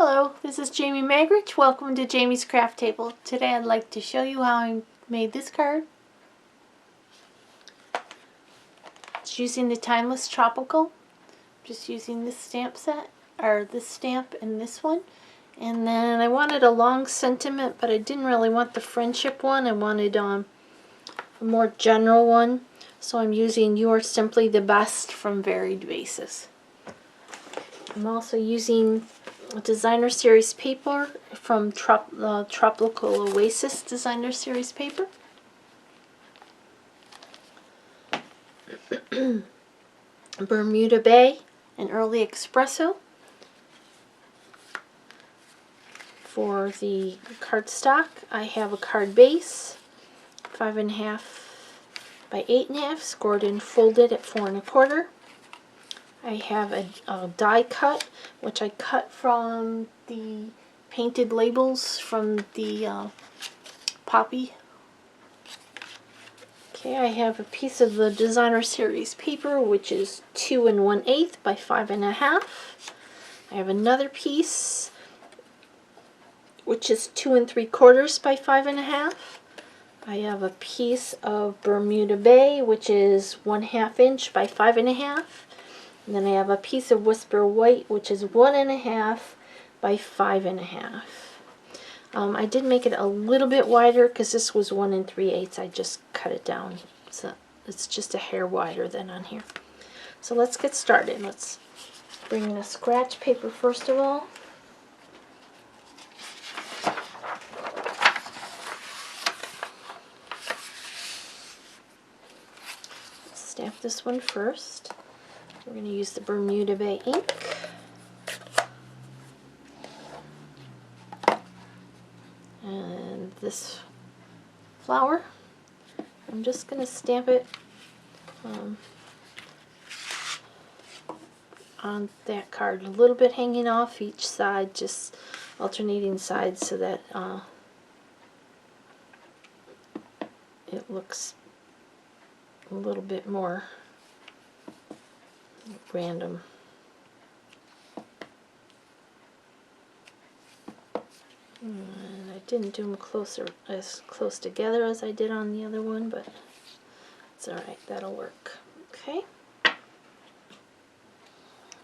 Hello, this is Jamie Magridge. Welcome to Jamie's Craft Table. Today I'd like to show you how I made this card. It's using the Timeless Tropical. Just using this stamp set, or this stamp and this one. And then I wanted a long sentiment, but I didn't really want the friendship one. I wanted a more general one. So I'm using You Are Simply the Best from Varied Vases. I'm also using Designer Series paper from Tropical Oasis Designer Series paper. Bermuda Bay and Early Espresso for the cardstock. I have a card base, 5.5 by 8.5, scored and folded at 4 1/4. I have a die cut, which I cut from the painted labels from the Poppy. Okay, I have a piece of the Designer Series paper, which is 2 1/8 by 5.5. I have another piece, which is 2 3/4 by 5.5. I have a piece of Bermuda Bay, which is 1/2 inch by 5.5. And then I have a piece of Whisper White, which is 1.5 by 5.5. I did make it a little bit wider because this was 1 3/8. I just cut it down, so it's just a hair wider than on here. So let's get started. Let's bring in a scratch paper first of all. Let's stamp this one first. We're going to use the Bermuda Bay ink. And this flower, I'm just going to stamp it on that card, a little bit hanging off each side, just alternating sides so that it looks a little bit more random. And I didn't do them as close together as I did on the other one, but it's alright, that'll work. Okay.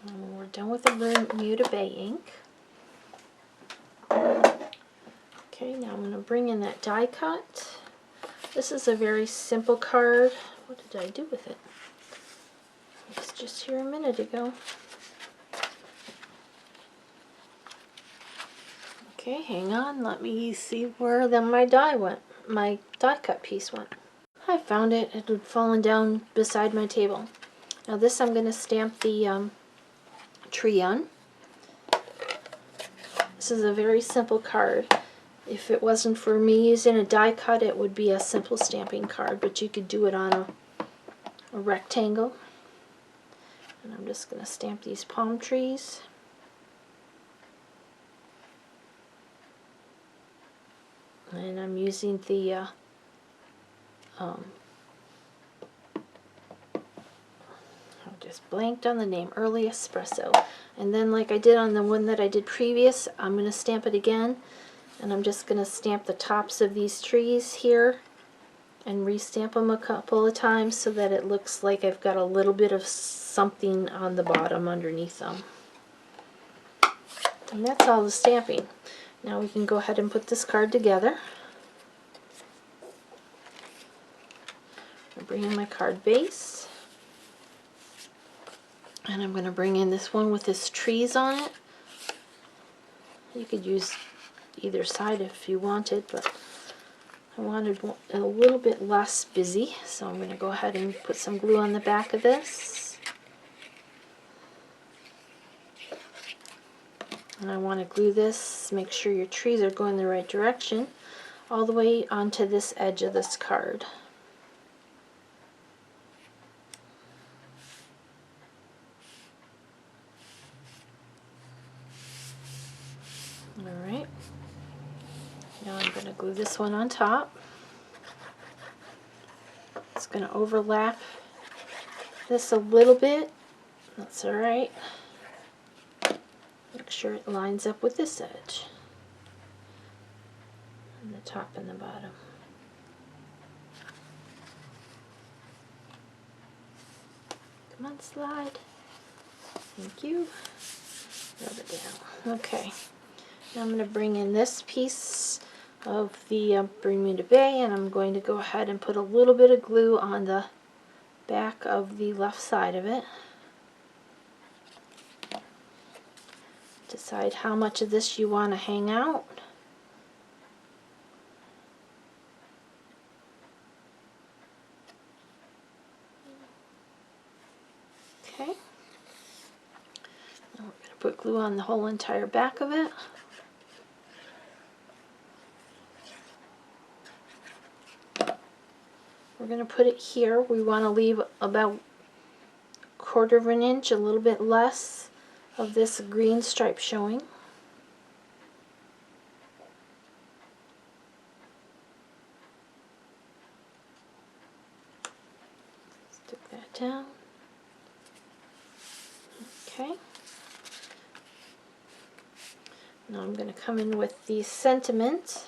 And we're done with the Bermuda Bay ink. Okay, now I'm going to bring in that die cut. This is a very simple card. What did I do with it? It was just here a minute ago. Okay, hang on. Let me see where my die went. My die cut piece went. I found it. It had fallen down beside my table. Now this I'm going to stamp the tree on. This is a very simple card. If it wasn't for me using a die cut, it would be a simple stamping card, but you could do it on a rectangle. And I'm just going to stamp these palm trees. And I'm using the I just blanked on the name, Early Espresso. And then like I did on the one that I did previous, I'm going to stamp it again. And I'm just going to stamp the tops of these trees here and re-stamp them a couple of times so that it looks like I've got a little bit of something on the bottom underneath them. And that's all the stamping. Now we can go ahead and put this card together. I'll bring in my card base. And I'm going to bring in this one with this trees on it. You could use either side if you wanted, but I wanted a little bit less busy, so I'm going to go ahead and put some glue on the back of this. And I want to glue this, make sure your trees are going the right direction, all the way onto this edge of this card. Alright, now I'm going to glue this one on top. It's going to overlap this a little bit, that's alright. sure it lines up with this edge. And the top and the bottom. Come on, slide. Thank you. Rub it down. Okay. Now I'm going to bring in this piece of the Bermuda Bay, and I'm going to go ahead and put a little bit of glue on the back of the left side of it. Decide how much of this you want to hang out. Okay. Now we're going to put glue on the whole entire back of it. We're going to put it here. We want to leave about 1/4 of an inch, a little bit less of this green stripe showing. Stick that down. Okay. Now I'm going to come in with the sentiment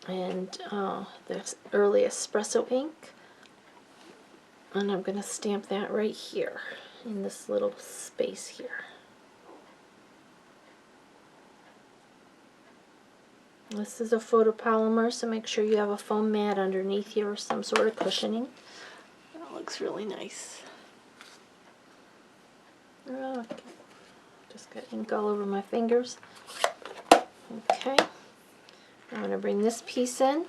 and the early espresso ink, and I'm going to stamp that right here in this little space here. This is a photopolymer, so make sure you have a foam mat underneath here or some sort of cushioning. That looks really nice. Okay. Just got ink all over my fingers. Okay. I'm going to bring this piece in,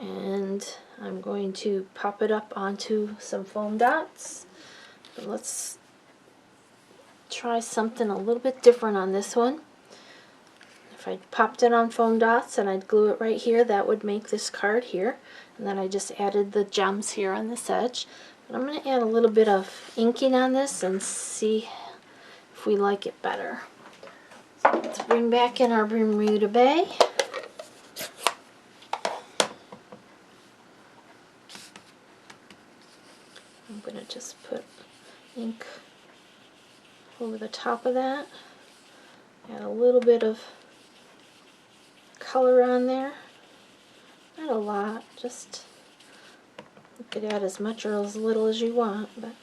and I'm going to pop it up onto some foam dots. But let's try something a little bit different on this one. If I popped it on foam dots and I'd glue it right here, that would make this card here. And then I just added the gems here on this edge. But I'm going to add a little bit of inking on this and see if we like it better. Let's bring back in our Bermuda Bay. I'm going to just put ink over the top of that. Add a little bit of color on there. Not a lot, just you could add as much or as little as you want, but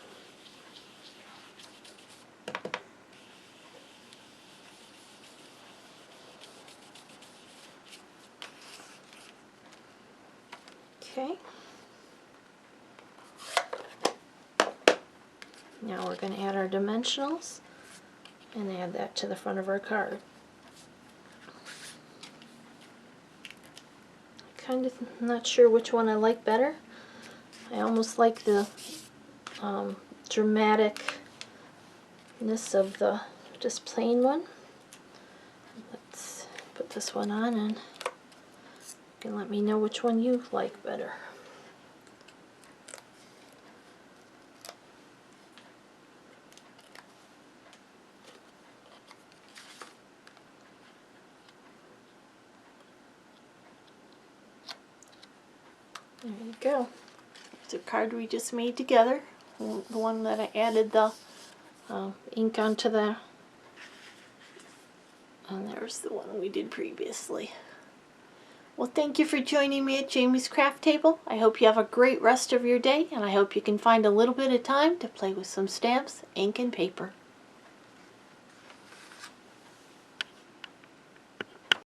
okay. Now we're going to add our dimensionals and add that to the front of our card. Kind of not sure which one I like better. I almost like the dramaticness of the just plain one. Let's put this one on and you can let me know which one you like better. There you go. It's a card we just made together. The one that I added the ink onto there. And there's the one we did previously. Well, thank you for joining me at Jamie's Craft Table. I hope you have a great rest of your day, and I hope you can find a little bit of time to play with some stamps, ink, and paper.